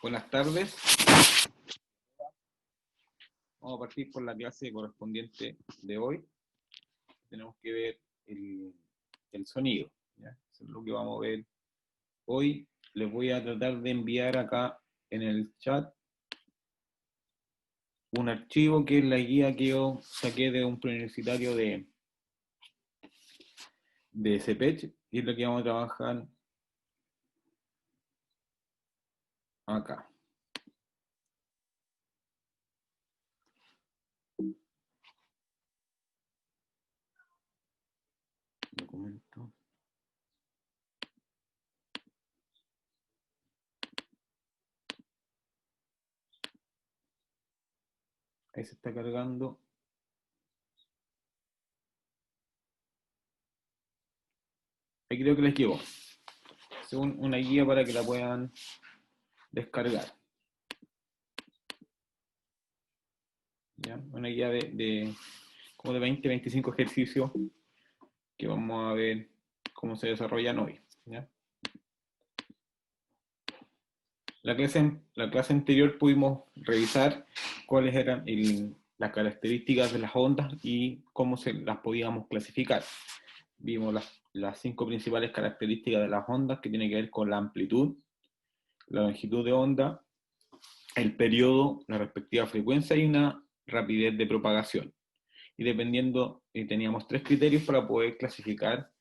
Buenas tardes. Vamos a partir por la clase correspondiente de hoy. Tenemos que ver el sonido, ¿ya? Eso es lo que vamos a ver hoy. Les voy a tratar de enviar acá en el chat un archivo que es la guía que yo saqué de un preuniversitario de CPECH, y es lo que vamos a trabajar acá. Documento. Ahí se está cargando. Ahí creo que les llegó. Es una guía para que la puedan descargar. ¿Ya? Una guía como de 20-25 ejercicios que vamos a ver cómo se desarrollan hoy, ¿ya? La clase anterior pudimos revisar cuáles eran las características de las ondas y cómo las podíamos clasificar. Vimos las 5 principales características de las ondas, que tienen que ver con la amplitud, la longitud de onda, el periodo, la respectiva frecuencia y una rapidez de propagación. Y dependiendo, teníamos 3 criterios para poder clasificar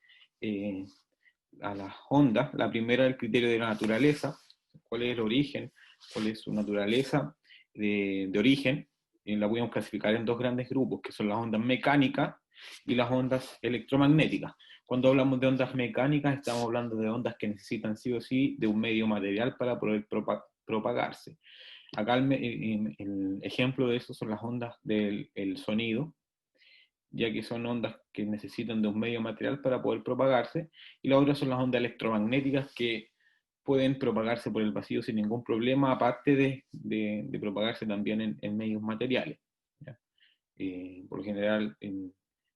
a las ondas. La primera, el criterio de la naturaleza, cuál es el origen, cuál es su naturaleza de origen. La podemos clasificar en 2 grandes grupos, que son las ondas mecánicas y las ondas electromagnéticas. Cuando hablamos de ondas mecánicas, estamos hablando de ondas que necesitan sí o sí de un medio material para poder propagarse. Acá el ejemplo de eso son las ondas del sonido, ya que son ondas que necesitan de un medio material para poder propagarse, y las otras son las ondas electromagnéticas, que pueden propagarse por el vacío sin ningún problema, aparte de propagarse también en medios materiales, ¿ya? Por lo general, en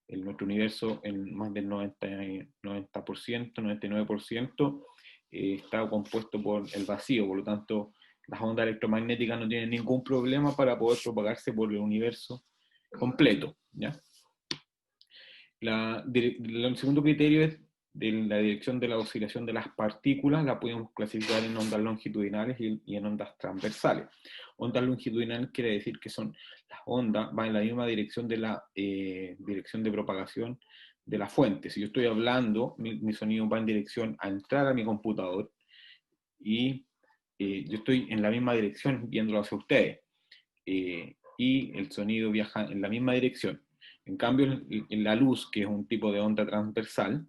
nuestro universo, en más del 90%, 99%, está compuesto por el vacío. Por lo tanto, las ondas electromagnéticas no tienen ningún problema para poder propagarse por el universo completo, ¿ya? El segundo criterio es de la dirección de la oscilación de las partículas. La podemos clasificar en ondas longitudinales y en ondas transversales. Ondas longitudinales quiere decir que son las ondas, van en la misma dirección de la dirección de propagación de la fuente. Si yo estoy hablando, mi sonido va en dirección a entrar a mi computador, y yo estoy en la misma dirección viéndolo hacia ustedes, y el sonido viaja en la misma dirección. En cambio, en la luz, que es un tipo de onda transversal,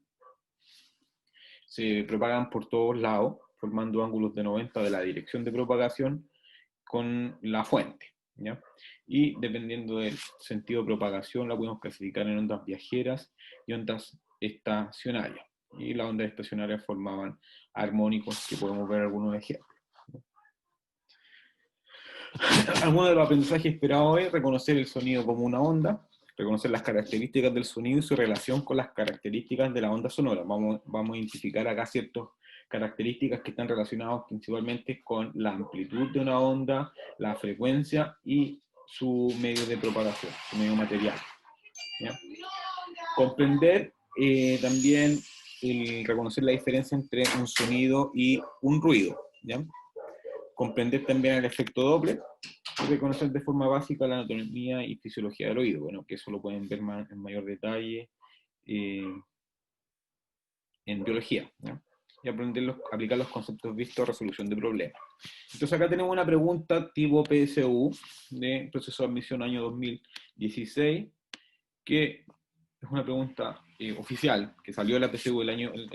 se propagan por todos lados, formando ángulos de 90 de la dirección de propagación con la fuente, ¿ya? Y dependiendo del sentido de propagación, la podemos clasificar en ondas viajeras y ondas estacionarias. Y las ondas estacionarias formaban armónicos, que podemos ver algunos ejemplos. Alguno de los aprendizajes esperados es reconocer el sonido como una onda, reconocer las características del sonido y su relación con las características de la onda sonora. Vamos a identificar acá ciertas características que están relacionadas principalmente con la amplitud de una onda, la frecuencia y su medio de propagación, su medio material, ¿ya? Comprender también reconocer la diferencia entre un sonido y un ruido, ¿ya? Comprender también el efecto Doppler, y reconocer de forma básica la anatomía y fisiología del oído. Bueno, que eso lo pueden ver en mayor detalle en biología, ¿no? Y aplicar los conceptos vistos a resolución de problemas. Entonces acá tenemos una pregunta tipo PSU, de proceso de admisión año 2016, que es una pregunta oficial, que salió de la PSU el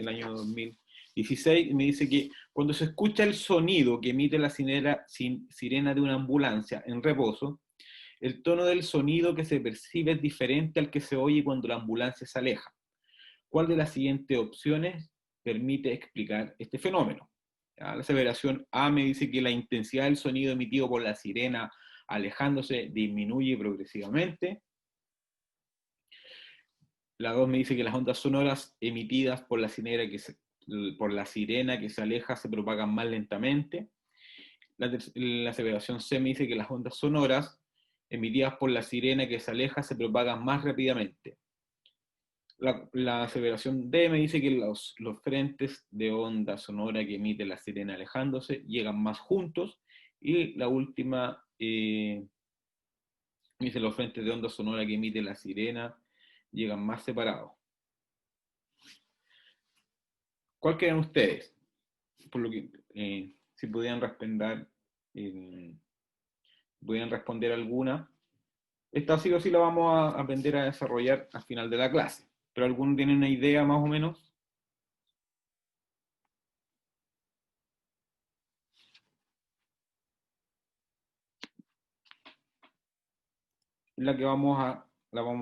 año 2016, y me dice que cuando se escucha el sonido que emite la sirena de una ambulancia en reposo, el tono del sonido que se percibe es diferente al que se oye cuando la ambulancia se aleja. ¿Cuál de las siguientes opciones permite explicar este fenómeno? La aseveración A me dice que la intensidad del sonido emitido por la sirena alejándose disminuye progresivamente. La 2 me dice que las ondas sonoras emitidas por la sirena que se aleja se propagan más lentamente. La aseveración C me dice que las ondas sonoras emitidas por la sirena que se aleja se propagan más rápidamente. La aseveración D me dice que los frentes de onda sonora que emite la sirena alejándose llegan más juntos, y la última me dice los frentes de onda sonora que emite la sirena llegan más separados. ¿Cuál creen ustedes? Por lo que, si pudieran responder alguna. Esta sí o sí la vamos a aprender a desarrollar al final de la clase. ¿Pero alguno tiene una idea más o menos? La que la vamos a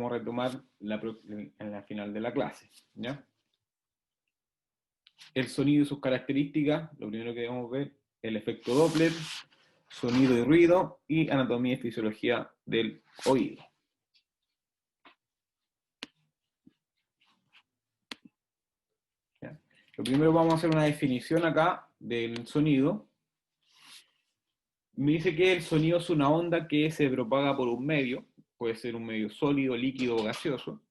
retomar en la final de la clase, ¿ya? El sonido y sus características, lo primero que debemos ver, el efecto Doppler, sonido y ruido, y anatomía y fisiología del oído. ¿Ya? Lo primero vamos a hacer una definición acá del sonido. Me dice que el sonido es una onda que se propaga por un medio, puede ser un medio sólido, líquido o gaseoso,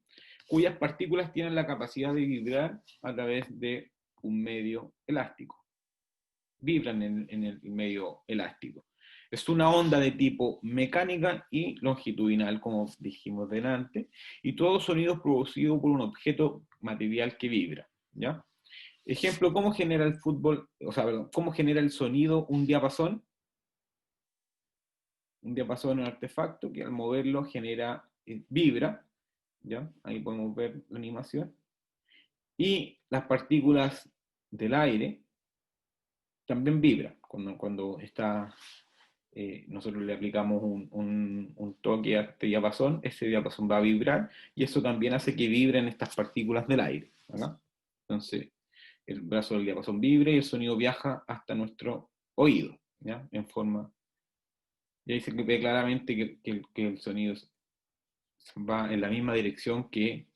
cuyas partículas tienen la capacidad de vibrar a través de un medio elástico. Vibran en el medio elástico. Es una onda de tipo mecánica y longitudinal, como dijimos delante, y todo sonido es producido por un objeto material que vibra, ¿ya? Ejemplo, ¿cómo genera el cómo genera el sonido un diapasón? Un diapasón es un artefacto que al moverlo vibra, ¿ya? Ahí podemos ver la animación. Y las partículas del aire también vibran cuando nosotros le aplicamos un toque a este diapasón, ese diapasón va a vibrar, y eso también hace que vibren estas partículas del aire, ¿verdad? Entonces, el brazo del diapasón vibra y el sonido viaja hasta nuestro oído, ¿ya? Y ahí se ve claramente que el sonido va en la misma dirección que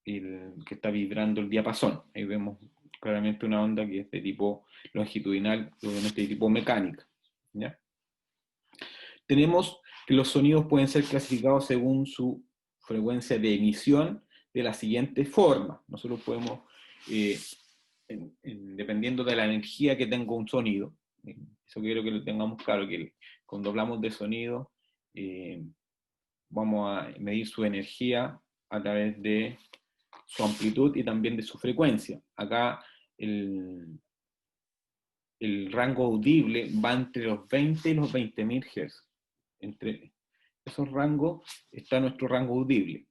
que está vibrando el diapasón. Ahí vemos claramente una onda que es de tipo longitudinal, obviamente de tipo mecánica, ¿ya? Tenemos que los sonidos pueden ser clasificados según su frecuencia de emisión de la siguiente forma. Nosotros podemos, dependiendo de la energía que tenga un sonido, eso quiero que lo tengamos claro, que cuando hablamos de sonido, vamos a medir su energía a través de su amplitud y también de su frecuencia. Acá el rango audible va entre los 20 y los 20.000 Hz. Entre esos rangos está nuestro rango audible.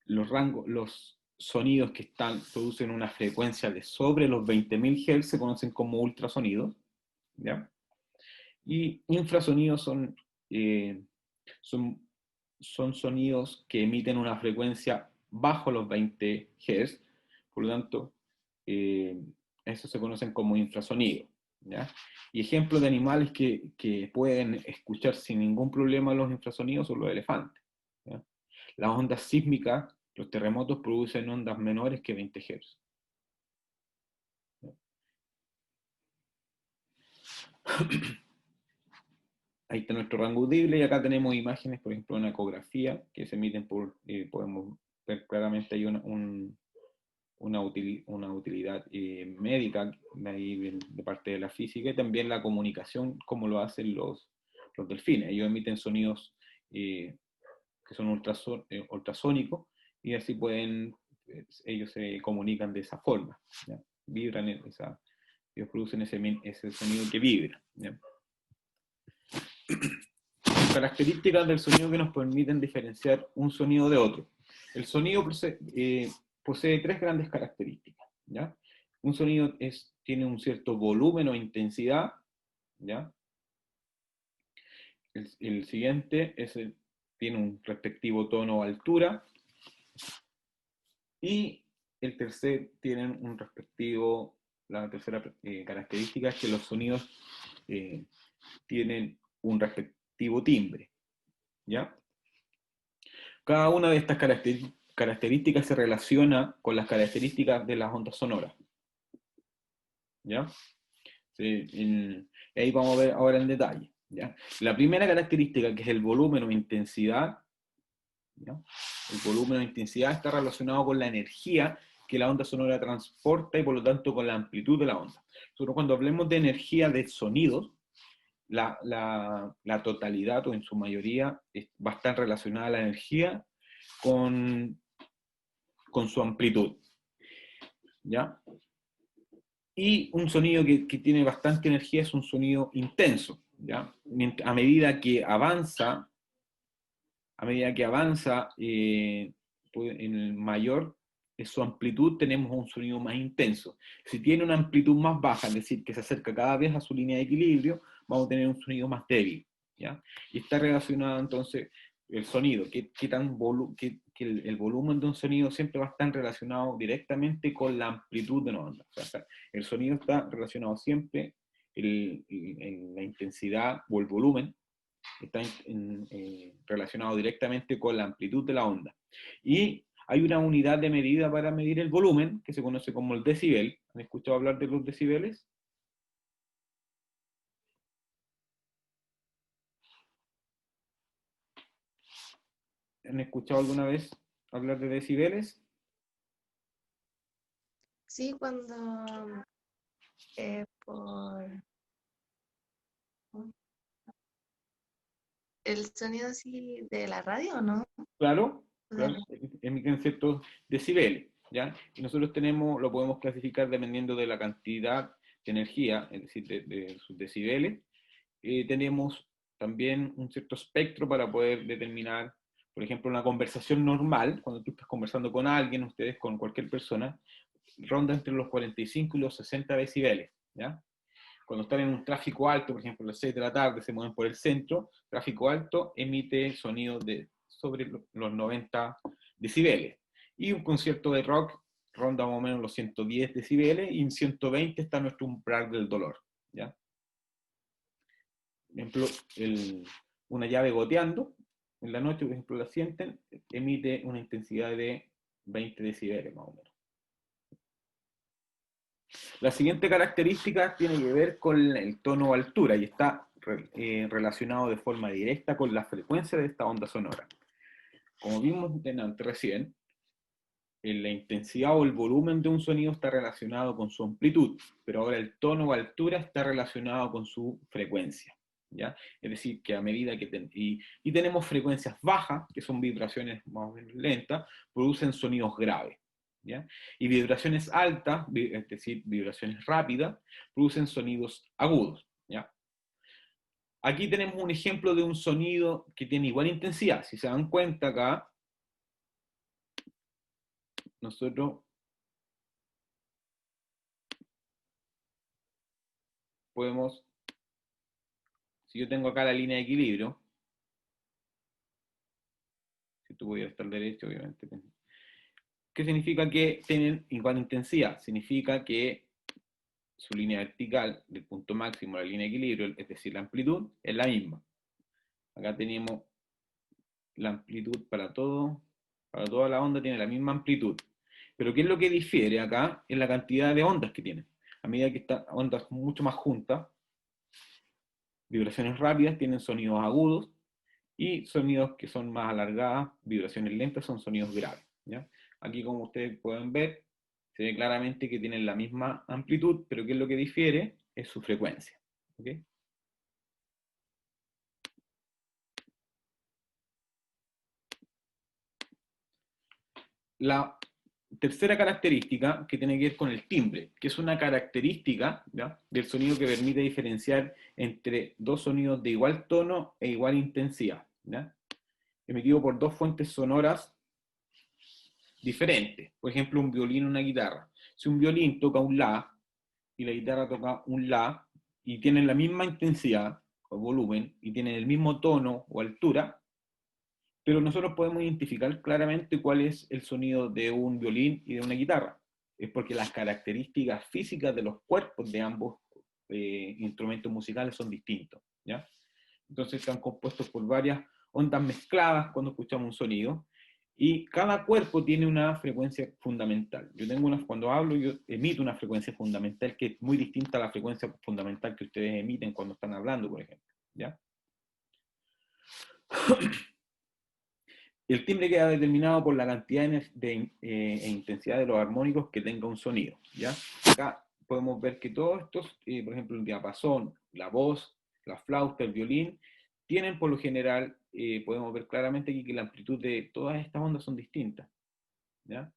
Los sonidos que producen una frecuencia de sobre los 20.000 Hz se conocen como ultrasonidos, ¿ya? Y infrasonidos son sonidos que emiten una frecuencia bajo los 20 Hz, por lo tanto, eso se conocen como infrasonidos, ¿ya? Y ejemplos de animales que pueden escuchar sin ningún problema los infrasonidos son los elefantes, ¿ya? Las ondas sísmicas, los terremotos producen ondas menores que 20 Hz. Ahí está nuestro rango audible, y acá tenemos imágenes, por ejemplo, una ecografía que se emiten podemos ver claramente ahí una utilidad médica de parte de la física, y también la comunicación, como lo hacen los delfines. Ellos emiten sonidos que son ultrasónicos, y así ellos se comunican de esa forma, ¿ya? Vibran ellos producen ese sonido que vibra, ¿ya? Características del sonido que nos permiten diferenciar un sonido de otro. El sonido posee tres grandes características, ¿ya? Un sonido tiene un cierto volumen o intensidad, ¿ya? El siguiente tiene un respectivo tono o altura, y el tercer tiene la tercera característica es que los sonidos tienen un respectivo timbre, ¿ya? Cada una de estas características se relaciona con las características de las ondas sonoras, ¿ya? Sí, ahí vamos a ver ahora en detalle, ¿ya? La primera característica, que es el volumen o intensidad, ¿ya? El volumen o intensidad está relacionado con la energía que la onda sonora transporta y por lo tanto con la amplitud de la onda. Nosotros cuando hablemos de energía de sonidos, la totalidad o en su mayoría va a estar relacionada a la energía con, con su amplitud, ¿ya? Y un sonido que tiene bastante energía es un sonido intenso, ¿ya? A medida que avanza, en el mayor es su amplitud, tenemos un sonido más intenso. Si tiene una amplitud más baja, es decir, que se acerca cada vez a su línea de equilibrio, vamos a tener un sonido más débil, ¿ya? Y está relacionado entonces el sonido, que el volumen de un sonido siempre va a estar relacionado directamente con la amplitud de una onda. O sea, el sonido está relacionado siempre en la intensidad o el volumen está relacionado directamente con la amplitud de la onda. Y hay una unidad de medida para medir el volumen, que se conoce como el decibel. ¿Han escuchado hablar de los decibeles? ¿Han escuchado alguna vez hablar de decibeles? Sí, cuando por el sonido así de la radio, ¿no? Claro, De claro, la- emiten ciertos decibeles, ¿ya? Y nosotros lo podemos clasificar dependiendo de la cantidad de energía, es decir, de sus decibeles. Tenemos también un cierto espectro para poder determinar, por ejemplo, una conversación normal, cuando tú estás conversando con alguien, ustedes con cualquier persona, ronda entre los 45 y los 60 decibeles, ¿ya? Cuando están en un tráfico alto, por ejemplo, a las 6 de la tarde se mueven por el centro, tráfico alto emite sonidos de sobre los 90 decibeles. Y un concierto de rock ronda más o menos los 110 decibeles y en 120 está nuestro umbral del dolor, ¿ya? Por ejemplo, una llave goteando en la noche, por ejemplo, la sienten, emite una intensidad de 20 decibeles más o menos. La siguiente característica tiene que ver con el tono o altura y está relacionado de forma directa con la frecuencia de esta onda sonora. Como vimos recién, la intensidad o el volumen de un sonido está relacionado con su amplitud, pero ahora el tono o altura está relacionado con su frecuencia, ¿ya? Es decir, que a medida que y tenemos frecuencias bajas, que son vibraciones más o menos lentas, producen sonidos graves, ¿ya? Y vibraciones altas, es decir, vibraciones rápidas, producen sonidos agudos, ¿ya? Aquí tenemos un ejemplo de un sonido que tiene igual intensidad. Si se dan cuenta acá, nosotros podemos, si yo tengo acá la línea de equilibrio, si tú pudieras estar derecho, obviamente. ¿Qué significa que tienen igual intensidad? Significa que su línea vertical del punto máximo a la línea de equilibrio, es decir, la amplitud, es la misma. Acá tenemos la amplitud para toda la onda tiene la misma amplitud. Pero ¿qué es lo que difiere acá? Es la cantidad de ondas que tiene. A medida que están ondas mucho más juntas, vibraciones rápidas tienen sonidos agudos y sonidos que son más alargadas, vibraciones lentas, son sonidos graves, ¿ya? Aquí, como ustedes pueden ver, se ve claramente que tienen la misma amplitud, pero ¿qué es lo que difiere? Es su frecuencia. ¿Okay? La tercera característica que tiene que ver con el timbre, que es una característica, ¿ya?, del sonido que permite diferenciar entre dos sonidos de igual tono e igual intensidad, ¿ya?, emitido por dos fuentes sonoras diferentes. Por ejemplo, un violín o una guitarra. Si un violín toca un la y la guitarra toca un la y tienen la misma intensidad o volumen y tienen el mismo tono o altura, pero nosotros podemos identificar claramente cuál es el sonido de un violín y de una guitarra. Es porque las características físicas de los cuerpos de ambos instrumentos musicales son distintos, ¿ya? Entonces están compuestos por varias ondas mezcladas cuando escuchamos un sonido, Y cada cuerpo tiene una frecuencia fundamental. Cuando hablo, yo emito una frecuencia fundamental que es muy distinta a la frecuencia fundamental que ustedes emiten cuando están hablando, por ejemplo. ¿Ya? El timbre queda determinado por la cantidad e intensidad de los armónicos que tenga un sonido. ¿Ya? Acá podemos ver que todos estos, por ejemplo, el diapasón, la voz, la flauta, el violín, tienen por lo general, podemos ver claramente aquí que la amplitud de todas estas ondas son distintas. ¿Ya?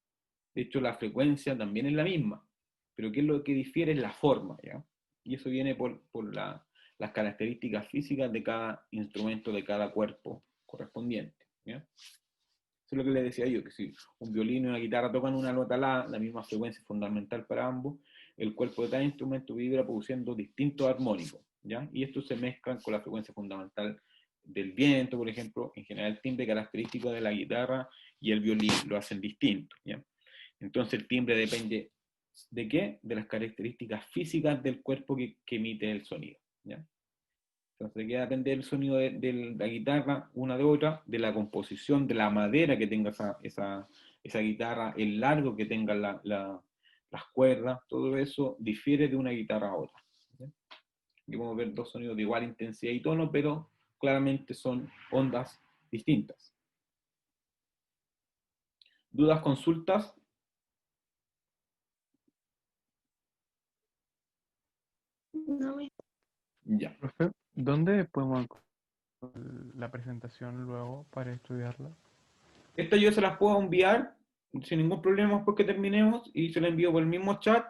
De hecho, la frecuencia también es la misma, pero ¿qué es lo que difiere? Es la forma, ¿ya? Y eso viene por las características físicas de cada instrumento, de cada cuerpo correspondiente, ¿ya? Eso es lo que les decía yo, que si un violín y una guitarra tocan una nota la misma frecuencia es fundamental para ambos, el cuerpo de cada instrumento vibra produciendo distintos armónicos, ¿ya? Y estos se mezclan con la frecuencia fundamental del viento, por ejemplo. En general, el timbre característico de la guitarra y el violín lo hacen distinto, ¿ya? Entonces el timbre depende ¿de qué? De las características físicas del cuerpo que emite el sonido, ¿ya? Entonces, ¿de qué depende el sonido de la guitarra una de otra? De la composición, de la madera que tenga esa guitarra, el largo que tengan las cuerdas, todo eso difiere de una guitarra a otra, ¿ya? Y podemos ver dos sonidos de igual intensidad y tono, pero claramente son ondas distintas. ¿Dudas, consultas? No me... Ya. Profe, ¿dónde podemos encontrar la presentación luego para estudiarla? Esta yo se las puedo enviar sin ningún problema después que terminemos y se la envío por el mismo chat.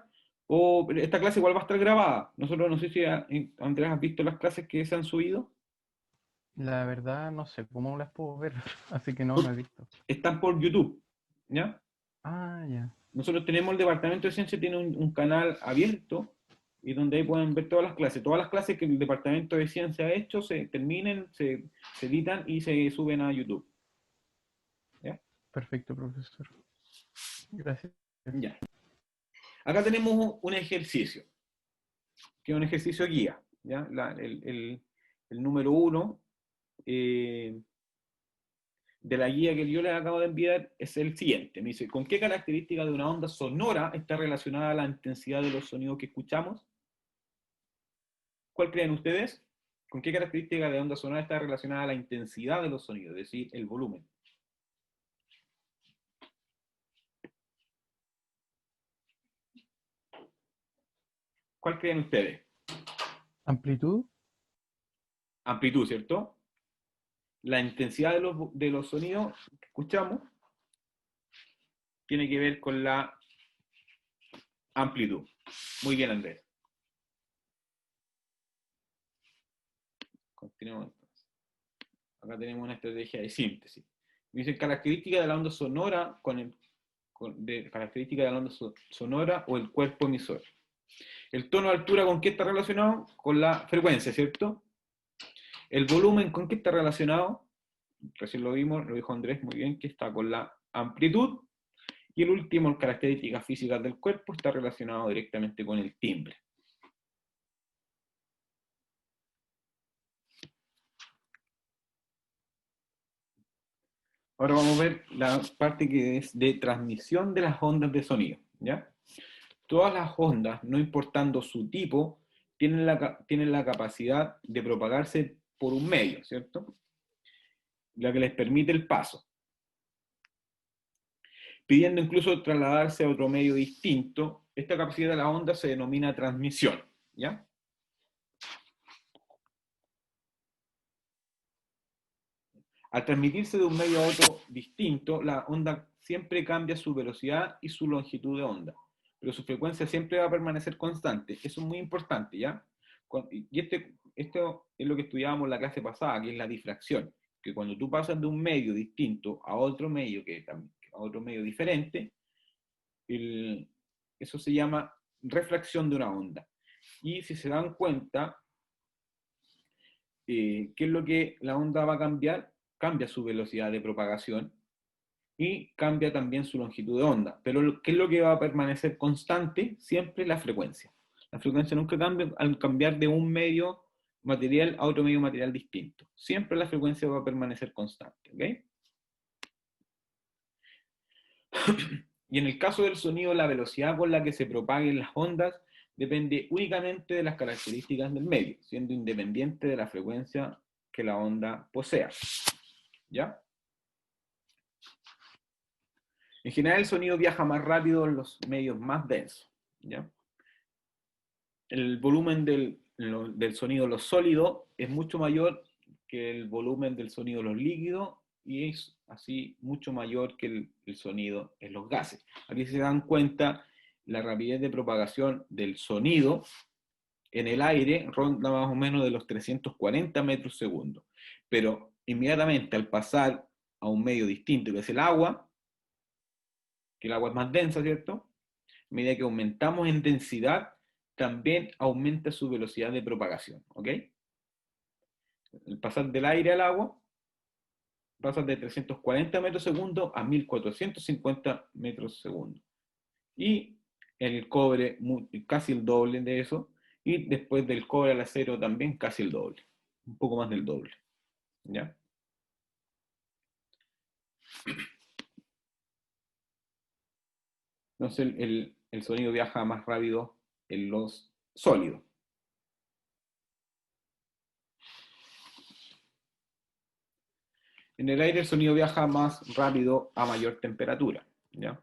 O esta clase igual va a estar grabada. Nosotros no sé si Andrés has visto las clases que se han subido. La verdad no sé cómo las puedo ver, así que no he visto. Están por YouTube, ¿ya? Ah, ya. Nosotros tenemos el departamento de ciencia, tiene un canal abierto y donde ahí pueden ver todas las clases. Todas las clases que el departamento de ciencia ha hecho se terminen, se editan y se suben a YouTube. ¿Ya? Perfecto, profesor. Gracias. Ya. Acá tenemos un ejercicio, que es un ejercicio guía, ¿ya? El número 1 de la guía que yo les acabo de enviar es el siguiente. Me dice, ¿con qué característica de una onda sonora está relacionada la intensidad de los sonidos que escuchamos? ¿Cuál creen ustedes? ¿Con qué característica de onda sonora está relacionada la intensidad de los sonidos, es decir, el volumen? ¿Cuál creen ustedes? ¿Amplitud? Amplitud, ¿cierto? La intensidad de los sonidos que escuchamos tiene que ver con la amplitud. Muy bien, Andrés. Continuamos entonces. Acá tenemos una estrategia de síntesis. Dicen característica de la onda sonora característica de la onda sonora o el cuerpo emisor. El tono de altura, ¿con qué está relacionado? Con la frecuencia, ¿cierto? El volumen, ¿con qué está relacionado? Recién lo vimos, lo dijo Andrés muy bien, que está con la amplitud. Y el último, características físicas del cuerpo, está relacionado directamente con el timbre. Ahora vamos a ver la parte que es de transmisión de las ondas de sonido, ¿ya? Todas las ondas, no importando su tipo, tienen la capacidad de propagarse por un medio, ¿cierto? La que les permite el paso, pidiendo incluso trasladarse a otro medio distinto. Esta capacidad de la onda se denomina transmisión, ¿ya? Al transmitirse de un medio a otro distinto, la onda siempre cambia su velocidad y su longitud de onda, pero su frecuencia siempre va a permanecer constante. Eso es muy importante, ¿ya? Y esto es lo que estudiábamos en la clase pasada, que es la difracción, que cuando tú pasas de un medio distinto a otro medio, a otro medio diferente, eso se llama refracción de una onda. Y si se dan cuenta, ¿qué es lo que la onda va a cambiar? Cambia su velocidad de propagación y cambia también su longitud de onda. Pero ¿qué es lo que va a permanecer constante? Siempre la frecuencia. La frecuencia nunca cambia al cambiar de un medio material a otro medio material distinto. Siempre la frecuencia va a permanecer constante. ¿Okay? Y en el caso del sonido, la velocidad con la que se propaguen las ondas depende únicamente de las características del medio, siendo independiente de la frecuencia que la onda posea. ¿Ya? En general, el sonido viaja más rápido en los medios más densos. ¿Ya? El volumen del sonido en los sólidos es mucho mayor que el volumen del sonido en los líquidos y es así mucho mayor que el sonido en los gases. Aquí se dan cuenta, la rapidez de propagación del sonido en el aire ronda más o menos de los 340 metros segundo. Pero inmediatamente al pasar a un medio distinto, que es el agua, que el agua es más densa, ¿cierto? A medida que aumentamos en densidad, también aumenta su velocidad de propagación, ¿ok? El pasar del aire al agua pasa de 340 metros segundo a 1450 metros segundo. Y el cobre casi el doble de eso, y después del cobre al acero también casi el doble, un poco más del doble, ¿ya? Entonces el sonido viaja más rápido en los sólidos. En el aire el sonido viaja más rápido a mayor temperatura, ¿ya?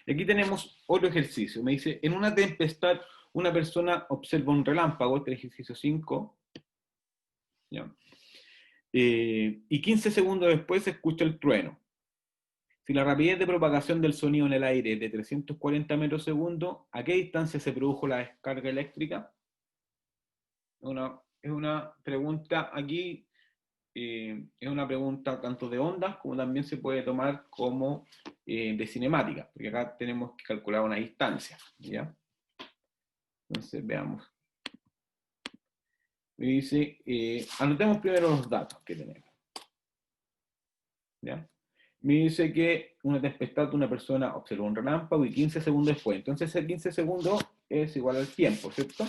Y aquí tenemos otro ejercicio. Me dice, en una tempestad una persona observa un relámpago, este es el ejercicio 5, ¿ya? Y 15 segundos después se escucha el trueno. Si la rapidez de propagación del sonido en el aire es de 340 metros segundo, ¿a qué distancia se produjo la descarga eléctrica? Es una pregunta aquí, es una pregunta tanto de ondas como también se puede tomar como de cinemática, porque acá tenemos que calcular una distancia, ¿ya? Entonces veamos. Me dice, anotemos primero los datos que tenemos, ¿ya? Me dice que una tempestad, una persona observó un relámpago y 15 segundos después. Entonces ese 15 segundos es igual al tiempo, ¿cierto?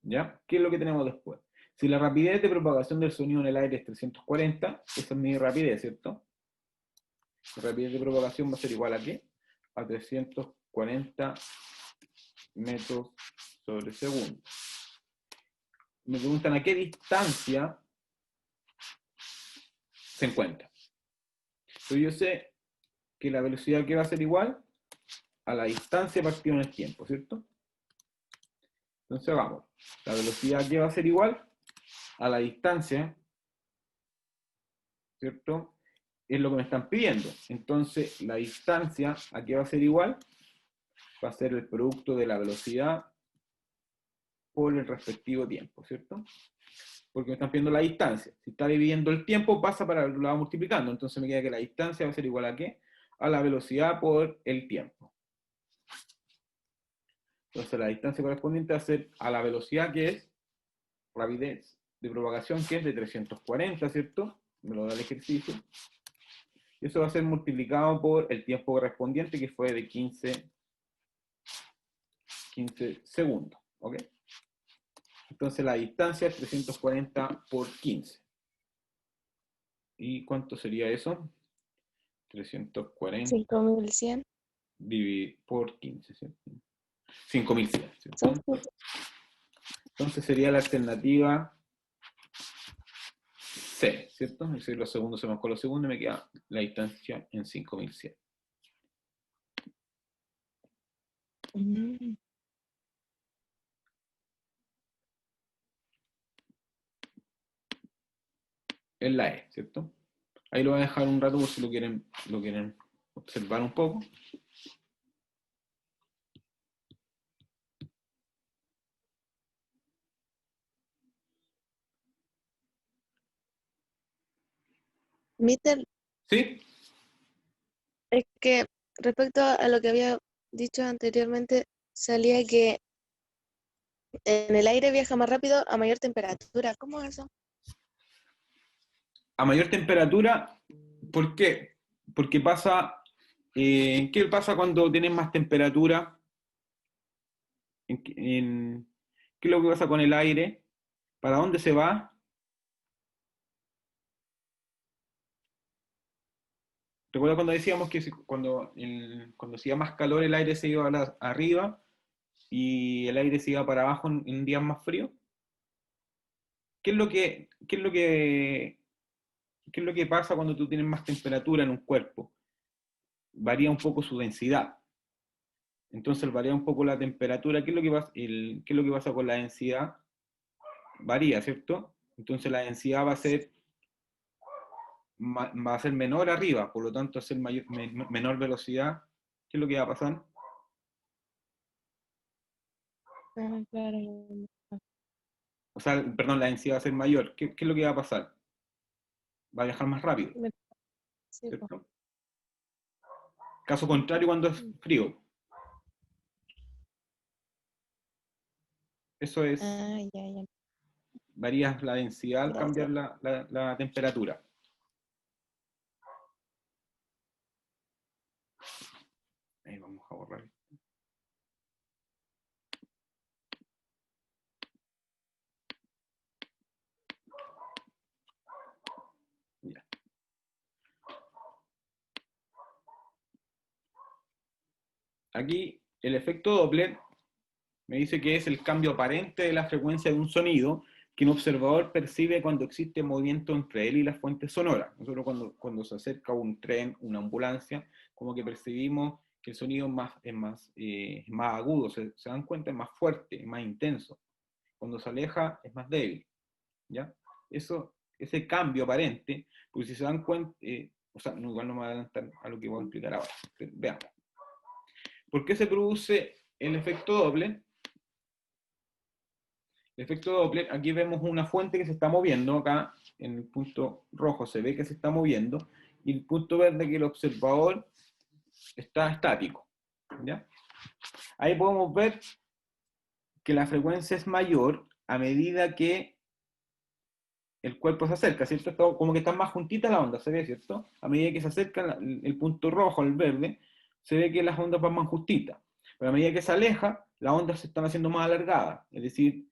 ¿Ya? ¿Qué es lo que tenemos después? Si la rapidez de propagación del sonido en el aire es 340, esa es mi rapidez, ¿cierto? La rapidez de propagación va a ser igual a ¿qué? A 340 metros sobre segundo. Me preguntan a qué distancia se encuentra. Pero yo sé que la velocidad que va a ser igual a la distancia partida en el tiempo, ¿cierto? Entonces vamos, la velocidad que va a ser igual a la distancia, ¿cierto? Es lo que me están pidiendo. Entonces la distancia a qué va a ser igual, va a ser el producto de la velocidad por el respectivo tiempo, ¿cierto? Porque me están pidiendo la distancia. Si está dividiendo el tiempo, pasa para el lado multiplicando. Entonces me queda que la distancia va a ser igual a ¿qué? A la velocidad por el tiempo. Entonces la distancia correspondiente va a ser a la velocidad que es rapidez de propagación, que es de 340, ¿cierto? Me lo da el ejercicio. Y eso va a ser multiplicado por el tiempo correspondiente, que fue de 15 segundos, ¿ok? Entonces la distancia es 340 por 15. ¿Y cuánto sería eso? 340 5100. dividido por 15, ¿cierto? 5100, Son ¿cierto? Entonces sería la alternativa C, ¿cierto? Es decir, los segundos se van con los segundos y me queda la distancia en 5100. Mm. Es la E, ¿cierto? Ahí lo voy a dejar un rato por si lo quieren observar un poco. Mister, ¿Sí? es que respecto a lo que había dicho anteriormente, salía que en el aire viaja más rápido a mayor temperatura. ¿Cómo es eso? A mayor temperatura, ¿por qué? Porque pasa, ¿qué pasa cuando tienes más temperatura? ¿Qué es lo que pasa con el aire? ¿Para dónde se va? ¿Recuerda cuando decíamos que cuando hacía más calor el aire se iba arriba y el aire se iba para abajo en días más fríos? ¿Qué es lo que pasa cuando tú tienes más temperatura en un cuerpo? Varía un poco su densidad. Entonces, al variar un poco la temperatura, ¿qué es lo que pasa con la densidad? Varía, ¿cierto? Entonces la densidad va a ser menor arriba, por lo tanto, a ser menor velocidad. ¿Qué es lo que va a pasar? Ah, claro. O sea, perdón, la densidad va a ser mayor. ¿Qué es lo que va a pasar? Va a viajar más rápido, Sí, po. ¿cierto? Caso contrario cuando es frío. Eso es, Ah, ya, ya. varía la densidad al Ya, ya. cambiar la temperatura. Ahí vamos a borrar. Ya. Aquí el efecto Doppler me dice que es el cambio aparente de la frecuencia de un sonido que un observador percibe cuando existe movimiento entre él y la fuente sonora. Nosotros cuando se acerca un tren, una ambulancia, como que percibimos que el sonido es más agudo, se dan cuenta, es más fuerte, es más intenso. Cuando se aleja es más débil. ¿Ya? Ese cambio aparente, porque si se dan cuenta, o sea, igual no me voy a adelantar a lo que voy a explicar ahora. Veamos. ¿Por qué se produce el efecto Doppler? El efecto Doppler, aquí vemos una fuente que se está moviendo, acá en el punto rojo se ve que se está moviendo, y el punto verde que el observador está estático. ¿Ya? Ahí podemos ver que la frecuencia es mayor a medida que el cuerpo se acerca, ¿cierto? Como que están más juntitas las ondas, se ve, ¿cierto? A medida que se acerca el punto rojo al verde, se ve que las ondas van más justitas. Pero a medida que se aleja, las ondas se están haciendo más alargadas, es decir,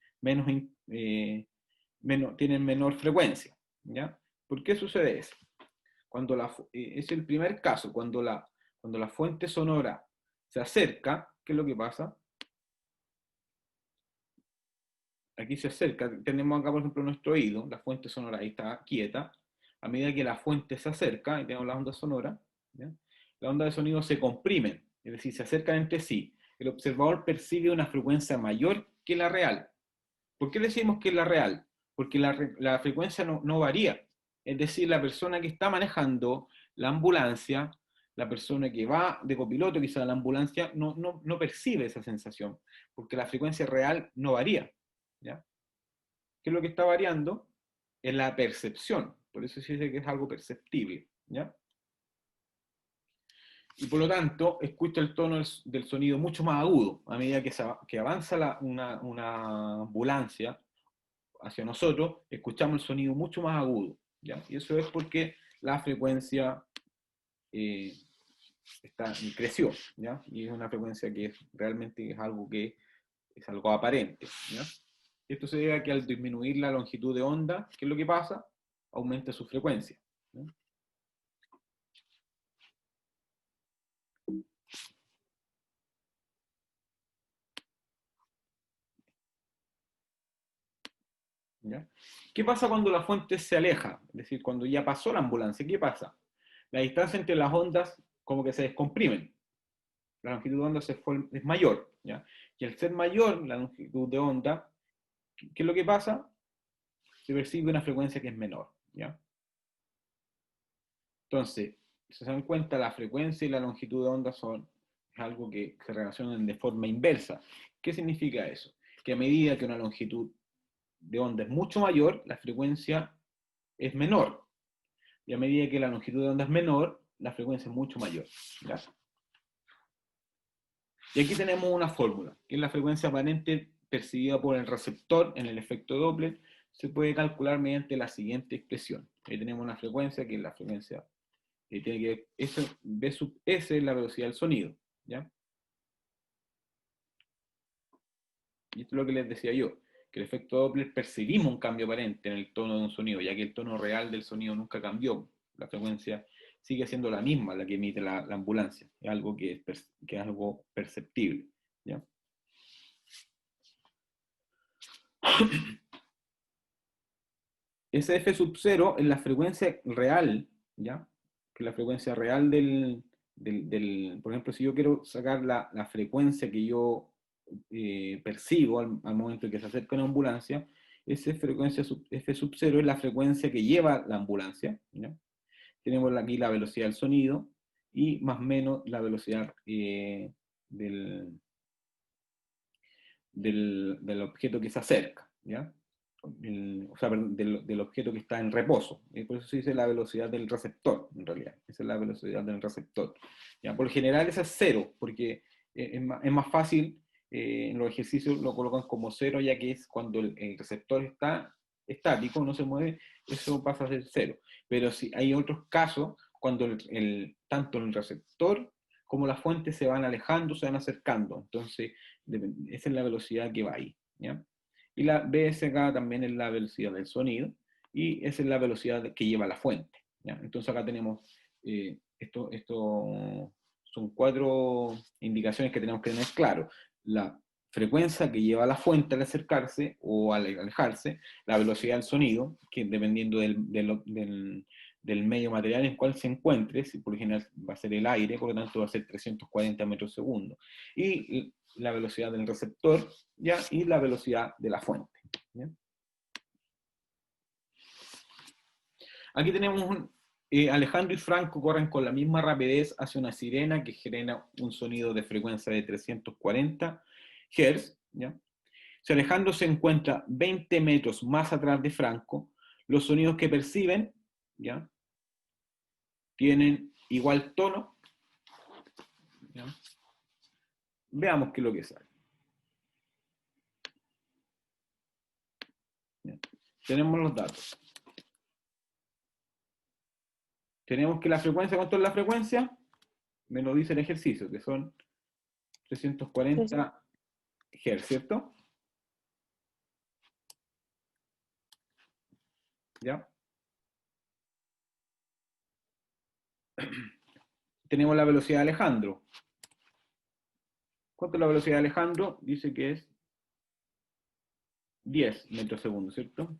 tienen menor frecuencia. ¿Ya? ¿Por qué sucede eso? Es el primer caso, cuando la fuente sonora se acerca, ¿qué es lo que pasa? Aquí se acerca, tenemos acá por ejemplo nuestro oído, la fuente sonora ahí está quieta, a medida que la fuente se acerca, y tenemos la onda sonora, ¿ya? La onda de sonido se comprimen, es decir, se acercan entre sí. El observador percibe una frecuencia mayor que la real. ¿Por qué decimos que es la real? Porque la frecuencia no varía. Es decir, la persona que está manejando la ambulancia, la persona que va de copiloto quizá a la ambulancia, no percibe esa sensación, porque la frecuencia real no varía. ¿Ya? ¿Qué es lo que está variando? Es la percepción. Por eso se dice que es algo perceptible. ¿Ya? Y por lo tanto, escucha el tono del sonido mucho más agudo. A medida que avanza una ambulancia hacia nosotros, escuchamos el sonido mucho más agudo. ¿Ya? Y eso es porque la frecuencia eh, creció. ¿Ya? Y es una frecuencia que realmente es algo aparente. ¿Ya? Esto se debe a que al disminuir la longitud de onda, ¿qué es lo que pasa? Aumenta su frecuencia. ¿No? ¿Ya? ¿Qué pasa cuando la fuente se aleja? Es decir, cuando ya pasó la ambulancia, ¿qué pasa? La distancia entre las ondas como que se descomprimen. La longitud de onda es mayor. ¿Ya? Y al ser mayor la longitud de onda, ¿qué es lo que pasa? Se percibe una frecuencia que es menor. ¿Ya? Entonces, si se dan cuenta, la frecuencia y la longitud de onda es algo que se relacionan de forma inversa. ¿Qué significa eso? Que a medida que una longitud de onda es mucho mayor, la frecuencia es menor. Y a medida que la longitud de onda es menor, la frecuencia es mucho mayor. ¿Ya? Y aquí tenemos una fórmula, que es la frecuencia aparente percibida por el receptor en el efecto Doppler, se puede calcular mediante la siguiente expresión. Ahí tenemos una frecuencia, que es la frecuencia que tiene que ver, B sub S es la velocidad del sonido. ¿Ya? Y esto es lo que les decía yo, que el efecto Doppler percibimos un cambio aparente en el tono de un sonido, ya que el tono real del sonido nunca cambió. La frecuencia sigue siendo la misma la que emite la ambulancia. Es algo que es algo perceptible, ¿ya? Ese F sub 0 es la frecuencia real, ¿ya? Que es la frecuencia real por ejemplo, si yo quiero sacar la frecuencia que yo percibo al momento en que se acerca una ambulancia, esa frecuencia F sub 0 es la frecuencia que lleva la ambulancia, ¿ya? Tenemos aquí la velocidad del sonido y más o menos la velocidad del objeto que se acerca, ¿ya? O sea, perdón, del objeto que está en reposo. Por eso se dice la velocidad del receptor, en realidad. Esa es la velocidad del receptor. ¿Ya? Por lo general esa es cero, porque es más fácil, en los ejercicios lo colocan como cero, ya que es cuando el receptor está estático, no se mueve, eso pasa a ser cero. Pero si hay otros casos, cuando tanto el receptor como la fuente se van alejando, se van acercando. Entonces, esa es la velocidad que va ahí, ¿ya? Y la BSK también es la velocidad del sonido, y esa es la velocidad que lleva la fuente, ¿ya? Entonces acá tenemos, esto son 4 indicaciones que tenemos que tener claro. La frecuencia que lleva la fuente al acercarse o al alejarse, la velocidad del sonido, que dependiendo del medio material en el cual se encuentre, si por lo general va a ser el aire, por lo tanto va a ser 340 metros segundo, y la velocidad del receptor, ¿ya? Y la velocidad de la fuente, ¿ya? Aquí tenemos Alejandro y Franco corren con la misma rapidez hacia una sirena que genera un sonido de frecuencia de 340 Hz, ¿ya? Si Alejandro se encuentra 20 metros más atrás de Franco, los sonidos que perciben, ¿ya?, tienen igual tono, ¿ya? Veamos qué es lo que sale. ¿Ya? Tenemos los datos. Tenemos que la frecuencia, ¿cuánto es la frecuencia? Me lo dice el ejercicio, que son 340 Hz, ¿cierto? ¿Ya? Tenemos la velocidad de Alejandro. ¿Cuánto es la velocidad de Alejandro? Dice que es 10 metros segundo, ¿cierto?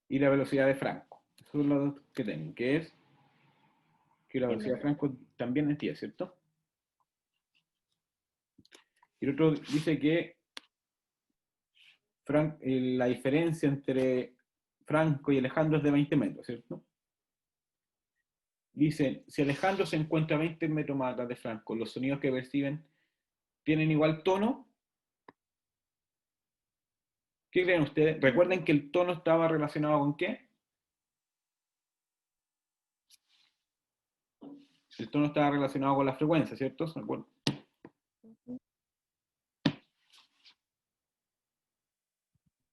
Y la velocidad de Franco. Esos son los dos que tengo, que es que la velocidad de Franco también es 10, ¿cierto? Y el otro dice que la diferencia entre Franco y Alejandro es de 20 metros, ¿cierto? Dice, si Alejandro se encuentra 20 metros más atrás de Franco, los sonidos que perciben tienen igual tono. ¿Qué creen ustedes? ¿Recuerden que el tono estaba relacionado con qué? El tono estaba relacionado con la frecuencia, ¿cierto? ¿Se acuerdan?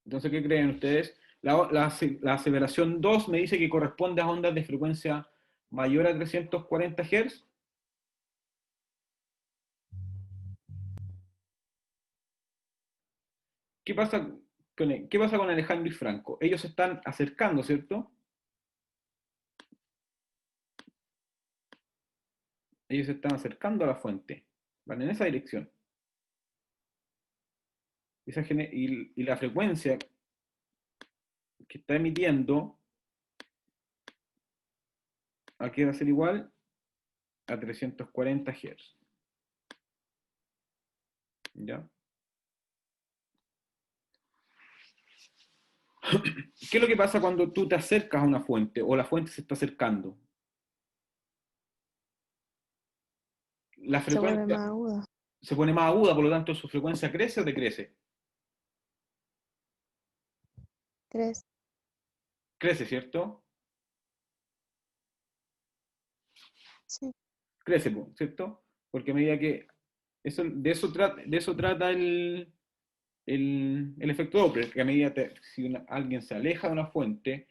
Entonces, ¿qué creen ustedes? La aceleración 2 me dice que corresponde a ondas de frecuencia mayor a 340 Hz. ¿Qué pasa con Alejandro y Franco? Ellos se están acercando, ¿cierto? Ellos se están acercando a la fuente. Van en esa dirección. Y la frecuencia que está emitiendo aquí va a ser igual a 340 Hz. ¿Ya? ¿Qué es lo que pasa cuando tú te acercas a una fuente o la fuente se está acercando? La Se vuelve frecuencia más aguda. se pone más aguda, por lo tanto su frecuencia crece o decrece. Crece. Crece, ¿cierto? Sí. Crece, ¿cierto? Porque a medida que de eso trata el efecto Doppler, que a medida si alguien se aleja de una fuente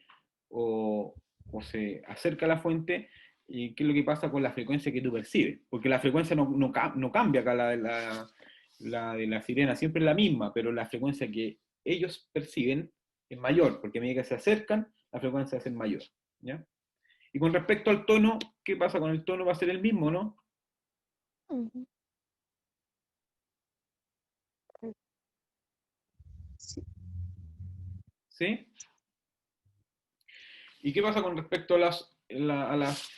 o se acerca a la fuente, ¿y qué es lo que pasa con la frecuencia que tú percibes? Porque la frecuencia no cambia acá, la de la sirena siempre es la misma, pero la frecuencia que ellos perciben es mayor, porque a medida que se acercan, la frecuencia va a ser mayor, ¿ya? Y con respecto al tono, ¿qué pasa con el tono? Va a ser el mismo, ¿no? Ujú. Sí. ¿Sí? ¿Y qué pasa con respecto a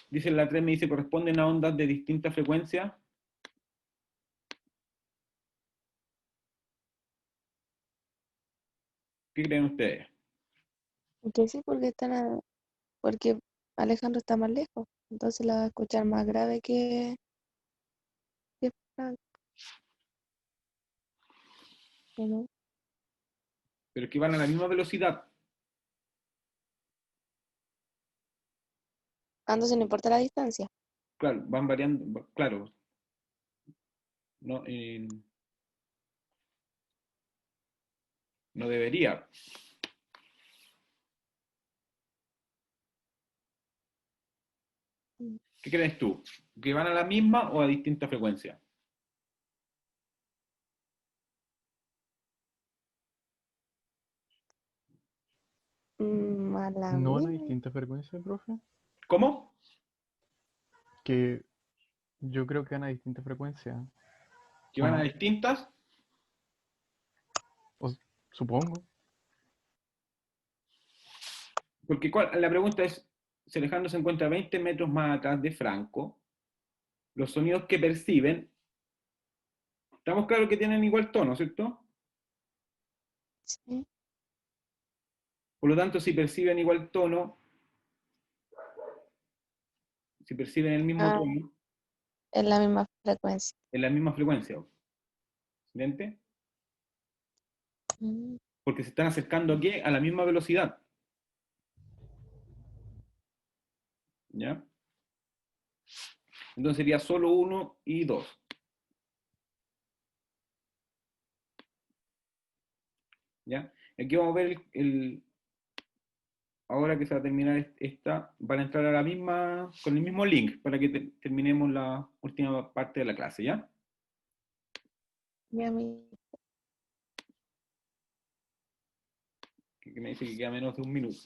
dice la 3, me dice, corresponden a ondas de distinta frecuencia? ¿Qué creen ustedes? Que sí, porque Alejandro está más lejos, entonces la va a escuchar más grave que Franco, ¿no? Pero que van a la misma velocidad. Entonces no importa la distancia. Claro, van variando, claro. No, no debería. Mm. ¿Qué crees tú? ¿Que van a la misma o a distinta frecuencia? A la No van a misma. distintas frecuencias, profe. ¿Cómo? Que yo creo que van a distintas frecuencias, ¿Que ¿o van a no? distintas? O supongo. Porque la pregunta es, si Alejandro se encuentra 20 metros más atrás de Franco, los sonidos que perciben, estamos claros que tienen igual tono, ¿cierto? Sí. Por lo tanto, si perciben igual tono, si perciben el mismo Ah, tono, es la misma frecuencia. en la misma frecuencia, ¿entiendes? Mm. Porque se están acercando aquí a la misma velocidad, ¿ya? Entonces sería solo 1 y 2, ¿ya? Aquí vamos a ver ahora que se va a terminar esta, van a entrar a la misma, con el mismo link para que terminemos la última parte de la clase, ¿ya? Ya mi- Que me dice que queda menos de un minuto.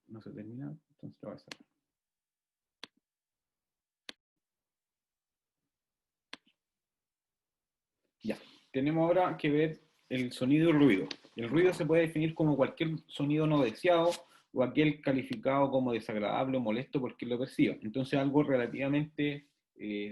No se termina, entonces lo voy a hacer. Ya, tenemos ahora que ver el sonido y el ruido. El ruido se puede definir como cualquier sonido no deseado o aquel calificado como desagradable o molesto porque lo perciba. Entonces algo relativamente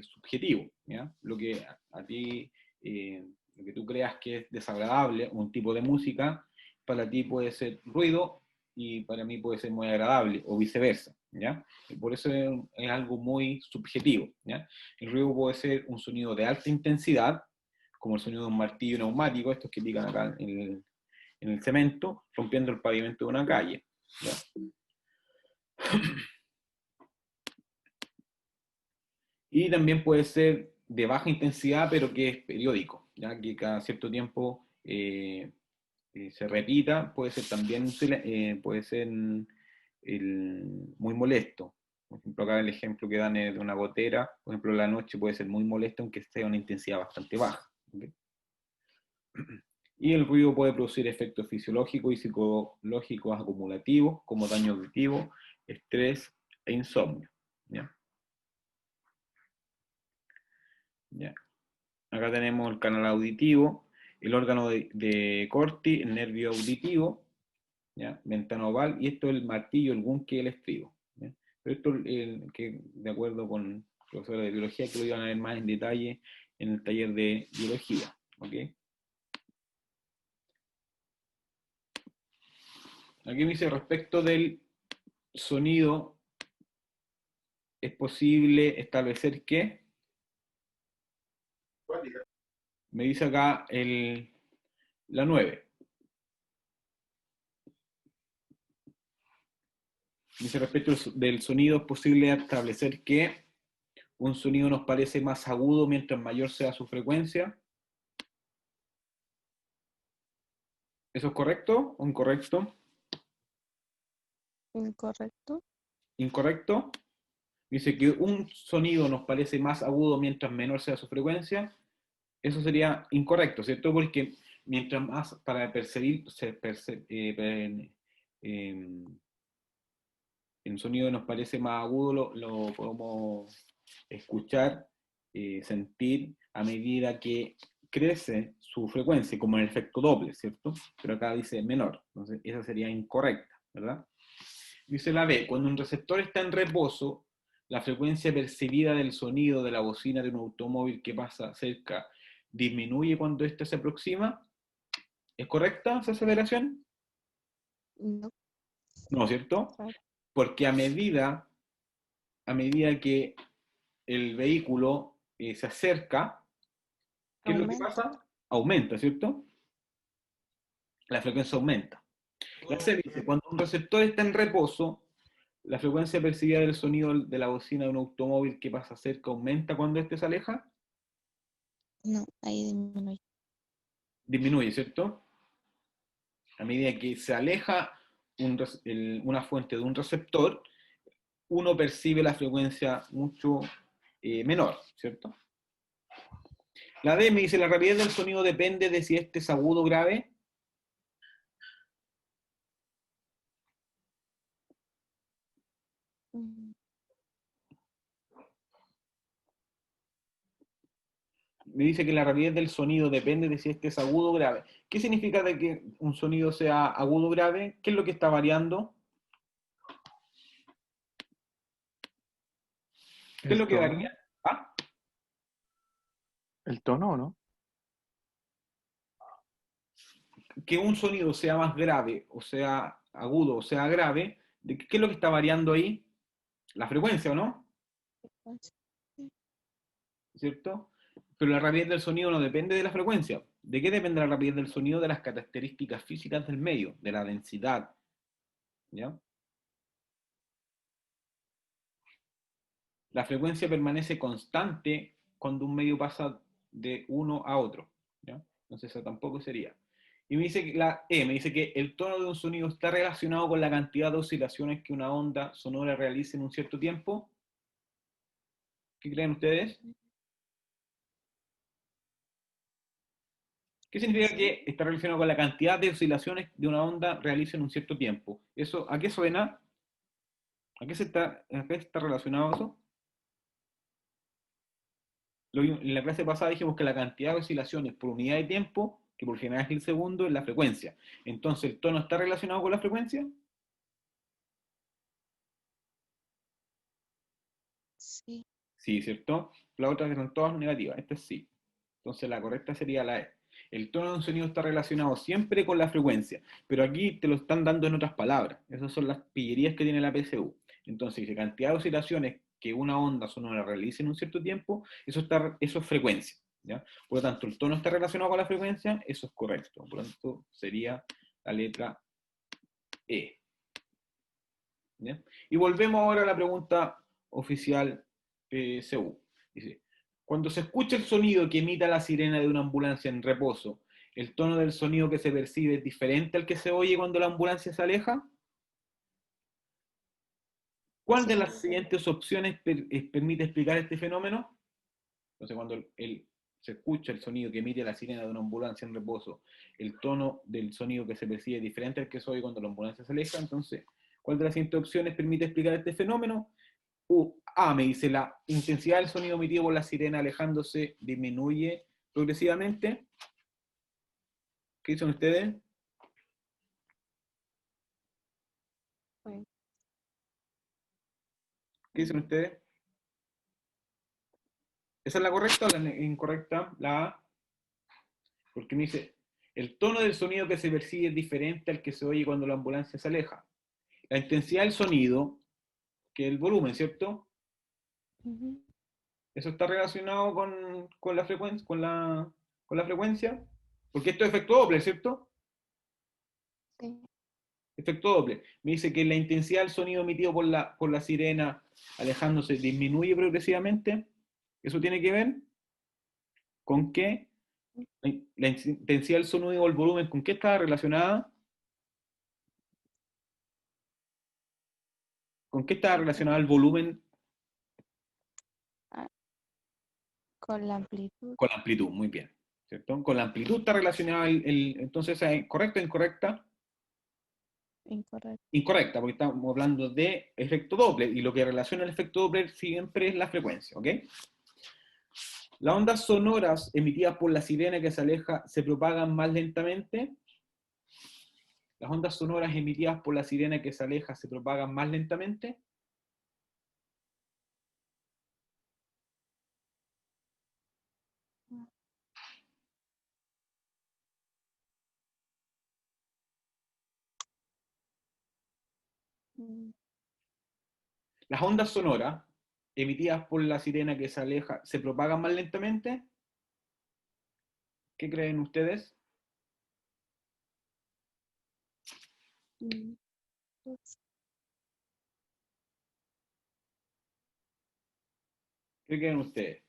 subjetivo, ¿ya? Lo que a ti, lo que tú creas que es desagradable, un tipo de música, para ti puede ser ruido y para mí puede ser muy agradable o viceversa, ¿ya? Y por eso es algo muy subjetivo, ¿ya? El ruido puede ser un sonido de alta intensidad, como el sonido de un martillo neumático, estos que pican acá en el cemento, rompiendo el pavimento de una calle, ¿ya? Y también puede ser de baja intensidad, pero que es periódico, ¿ya? Que cada cierto tiempo se repita, puede ser también puede ser muy molesto. Por ejemplo, acá el ejemplo que dan es de una gotera, por ejemplo, la noche puede ser muy molesto, aunque sea una intensidad bastante baja, ¿okay? Y el ruido puede producir efectos fisiológicos y psicológicos acumulativos, como daño auditivo, estrés e insomnio, ¿ya? ¿Ya? Acá tenemos el canal auditivo, el órgano de Corti, el nervio auditivo, ¿ya? Ventana oval, y esto es el martillo, el gunque y el estribo, ¿ya? Pero esto, que de acuerdo con profesores de biología, que lo iban a ver más en detalle en el taller de biología, ¿ok? Aquí me dice respecto del sonido, es posible establecer que, me dice acá la 9. Dice respecto del sonido, es posible establecer que un sonido nos parece más agudo mientras mayor sea su frecuencia. ¿Eso es correcto o incorrecto? Incorrecto. ¿Incorrecto? Dice que un sonido nos parece más agudo mientras menor sea su frecuencia. Eso sería incorrecto, ¿cierto? Porque mientras más para percibir, el sonido nos parece más agudo, lo podemos escuchar, sentir a medida que crece su frecuencia, como en el efecto doble, ¿cierto? Pero acá dice menor, entonces esa sería incorrecta, ¿verdad? Dice la B, cuando un receptor está en reposo, la frecuencia percibida del sonido de la bocina de un automóvil que pasa cerca disminuye cuando éste se aproxima. ¿Es correcta esa aceleración? No. No, ¿cierto? Claro. Porque a medida que el vehículo se acerca, ¿qué es lo que Aumenta. pasa? Aumenta, ¿cierto? La frecuencia aumenta. La C dice, cuando un receptor está en reposo, la frecuencia percibida del sonido de la bocina de un automóvil que pasa cerca aumenta cuando éste se aleja. No, ahí disminuye. Disminuye, ¿cierto? A medida que se aleja una fuente de un receptor, uno percibe la frecuencia mucho menor, ¿cierto? La D me dice, la rapidez del sonido depende de si este es agudo o grave. Mm, Me dice que la rapidez del sonido depende de si este es agudo o grave. ¿Qué significa de que un sonido sea agudo o grave? ¿Qué es lo que está variando? ¿Qué es ¿El lo que tono? varía? ¿Ah? ¿El tono o no? Que un sonido sea más grave, o sea agudo, o sea grave, ¿qué es lo que está variando ahí? La frecuencia, ¿o no? frecuencia. ¿Cierto? Pero la rapidez del sonido no depende de la frecuencia. ¿De qué depende la rapidez del sonido? De las características físicas del medio, de la densidad. ¿Ya? La frecuencia permanece constante cuando un medio pasa de uno a otro. ¿Ya? Entonces eso tampoco sería. Y me dice que la E me dice que el tono de un sonido está relacionado con la cantidad de oscilaciones que una onda sonora realiza en un cierto tiempo. ¿Qué creen ustedes? ¿Qué significa Sí. que está relacionado con la cantidad de oscilaciones de una onda realiza en un cierto tiempo? ¿Eso a qué suena? ¿A qué está relacionado eso? En la clase pasada dijimos que la cantidad de oscilaciones por unidad de tiempo, que por general es el segundo, es la frecuencia. Entonces, ¿el tono está relacionado con la frecuencia? Sí. Sí, ¿cierto? Las otras son todas negativas. Esta es sí. Entonces, la correcta sería la E. El tono de un sonido está relacionado siempre con la frecuencia, pero aquí te lo están dando en otras palabras. Esas son las pillerías que tiene la PSU. Entonces, dice cantidad de oscilaciones que una onda sonora realiza en un cierto tiempo, eso es frecuencia. ¿Ya? Por lo tanto, el tono está relacionado con la frecuencia, eso es correcto. Por lo tanto, sería la letra E. ¿Ya? Y volvemos ahora a la pregunta oficial PSU. Dice, cuando se escucha el sonido que emita la sirena de una ambulancia en reposo, ¿el tono del sonido que se percibe es diferente al que se oye cuando la ambulancia se aleja? ¿Cuál de Sí. las siguientes opciones permite explicar este fenómeno? Entonces, cuando se escucha el sonido que emite la sirena de una ambulancia en reposo, el tono del sonido que se percibe es diferente al que se oye cuando la ambulancia se aleja. Entonces, ¿cuál de las siguientes opciones permite explicar este fenómeno? A, me dice, la intensidad del sonido emitido por la sirena alejándose disminuye progresivamente. ¿Qué dicen ustedes? Bueno, ¿Qué dicen ustedes? ¿Esa es la correcta o la incorrecta? La A. Porque me dice, el tono del sonido que se percibe es diferente al que se oye cuando la ambulancia se aleja. La intensidad del sonido, que es el volumen, ¿cierto? ujú, Eso está relacionado con la frecuencia, con la frecuencia, porque esto es efecto Doppler, ¿cierto? sí. Efecto Doppler. Me dice que la intensidad del sonido emitido por la sirena alejándose disminuye progresivamente. ¿Eso tiene que ver con qué? La intensidad del sonido o el volumen, ¿con qué está relacionada? ¿Con qué está relacionado el volumen? Ah, con la amplitud. Con la amplitud, muy bien. ¿Cierto? Con la amplitud está relacionada entonces, ¿correcta o incorrecta? Incorrecto. Incorrecta, porque estamos hablando de efecto Doppler, y lo que relaciona el efecto Doppler siempre es la frecuencia, ¿ok? Las ondas sonoras emitidas por la sirena que se aleja se propagan más lentamente. Las ondas sonoras emitidas por la sirena que se aleja se propagan más lentamente. Mm, Las ondas sonoras emitidas por la sirena que se aleja se propagan más lentamente. ¿Qué creen ustedes? mm, pues, ¿Qué creen ustedes?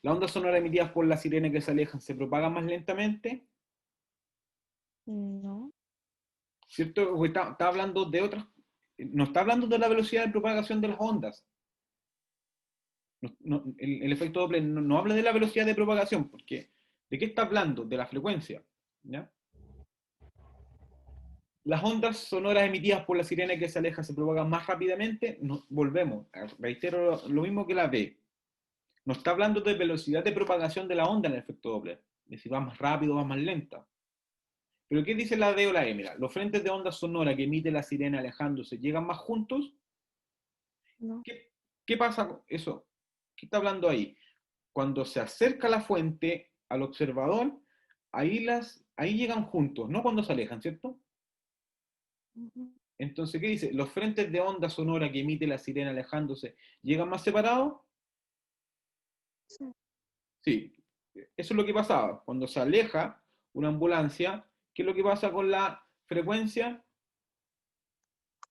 Las ondas sonoras emitidas por la sirena que se alejan se propagan más lentamente, no. ¿cierto? Porque está hablando de otras, no está hablando de la velocidad de propagación de las ondas. El efecto Doppler no habla de la velocidad de propagación, porque ¿de qué está hablando? De la frecuencia, ¿ya? Las ondas sonoras emitidas por la sirena que se aleja se propagan más rápidamente. Volvemos, reitero lo mismo que la B. No está hablando de velocidad de propagación de la onda en el efecto Doppler, de si va más rápido o va más lenta. Pero ¿qué dice la D o la E? Mira, los frentes de onda sonora que emite la sirena alejándose llegan más juntos. No. ¿Qué pasa con eso? ¿Qué está hablando ahí? Cuando se acerca la fuente al observador, ahí llegan juntos, no cuando se alejan, ¿cierto? Ujú. Entonces, ¿qué dice? Los frentes de onda sonora que emite la sirena alejándose, ¿llegan más separados? Sí. Sí, eso es lo que pasaba. Cuando se aleja una ambulancia, ¿qué es lo que pasa con la frecuencia?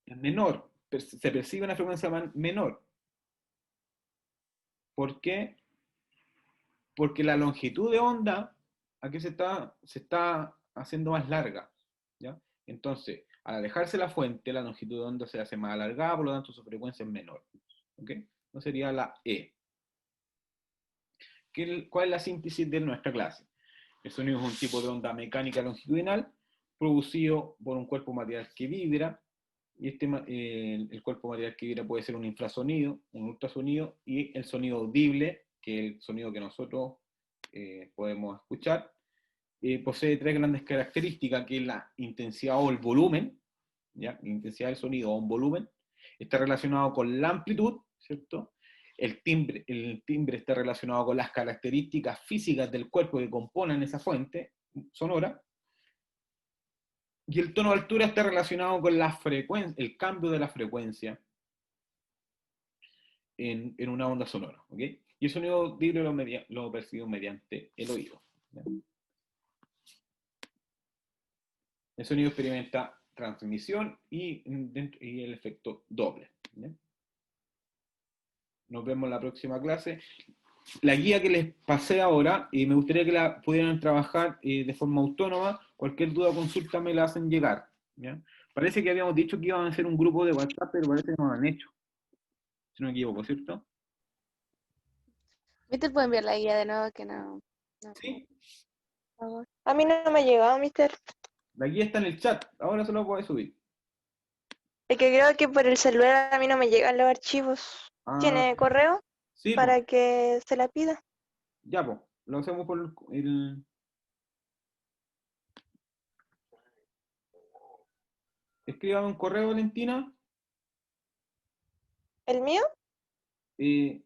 Es menor, se percibe una frecuencia menor. ¿Por qué? Porque la longitud de onda aquí se está haciendo más larga, ¿ya? Entonces, al alejarse la fuente, la longitud de onda se hace más alargada, por lo tanto su frecuencia es menor. ¿Ok? No sería la E. ¿Cuál es la síntesis de nuestra clase? El sonido es un tipo de onda mecánica longitudinal producido por un cuerpo material que vibra, y el cuerpo material que vibra puede ser un infrasonido, un ultrasonido, y el sonido audible, que es el sonido que nosotros podemos escuchar. Posee tres grandes características, que es la intensidad o el volumen, ¿ya? La intensidad del sonido o un volumen. Está relacionado con la amplitud, ¿cierto? El timbre está relacionado con las características físicas del cuerpo que componen esa fuente sonora. Y el tono de altura está relacionado con la frecuencia, el cambio de la frecuencia en una onda sonora. ¿Ok? Y el sonido audible lo percibo mediante el oído, ¿ya? El sonido experimenta transmisión y el efecto Doppler, ¿ya? Nos vemos en la próxima clase. La guía que les pasé ahora, me gustaría que la pudieran trabajar de forma autónoma. Cualquier duda o consulta me la hacen llegar, ¿ya? Parece que habíamos dicho que iban a hacer un grupo de WhatsApp, pero parece que no lo han hecho, si no me equivoco, ¿cierto? ¿Viste? Puedo enviar la guía de nuevo que no. No, por Sí, favor. A mí no me ha llegado, mister. la guía está en el chat, ahora se lo puedo subir. Es que creo que por el celular a mí no me llegan los archivos. Ah, ¿Tiene correo sí, pues, para que se la pida? ya, pues, lo hacemos por el... Escríbame un correo, Valentina. ¿El mío? Eh,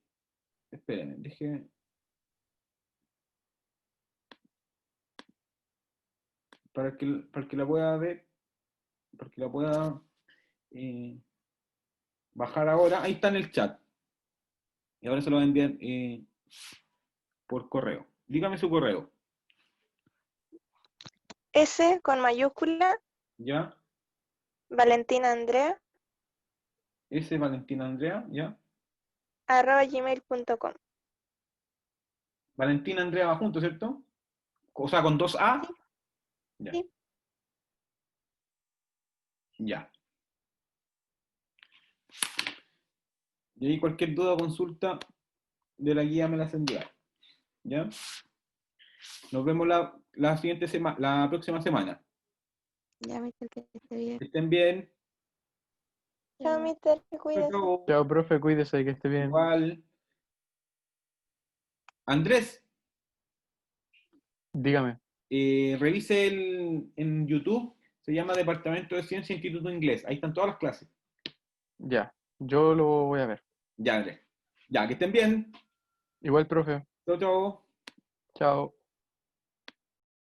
Espérenme, para que la pueda ver, para que la pueda eh, bajar ahora. Ahí está en el chat. Y ahora se lo voy a enviar por correo. Dígame su correo. S con mayúscula, ¿Ya? Valentina Andrea, S Valentina Andrea, ¿ya? @gmail.com. Valentina Andrea va junto, ¿cierto? O sea, con dos A. Sí, Ya. sí. Ya. Y ahí cualquier duda o consulta de la guía me la hacen llegar. ¿Ya? Nos vemos la siguiente semana, la próxima semana. Ya, mister, que esté bien. Que estén bien. Chao, mister, Chao, cuídese. chao. Chao, profe, cuídese, que esté bien. Igual. Andrés, Dígame. revise en YouTube, se llama Departamento de Ciencia Instituto Inglés. Ahí están todas las clases. Ya, yo lo voy a ver. Ya, Andrés. Ya, que estén bien. Igual, profe. Chao, chao. Chao.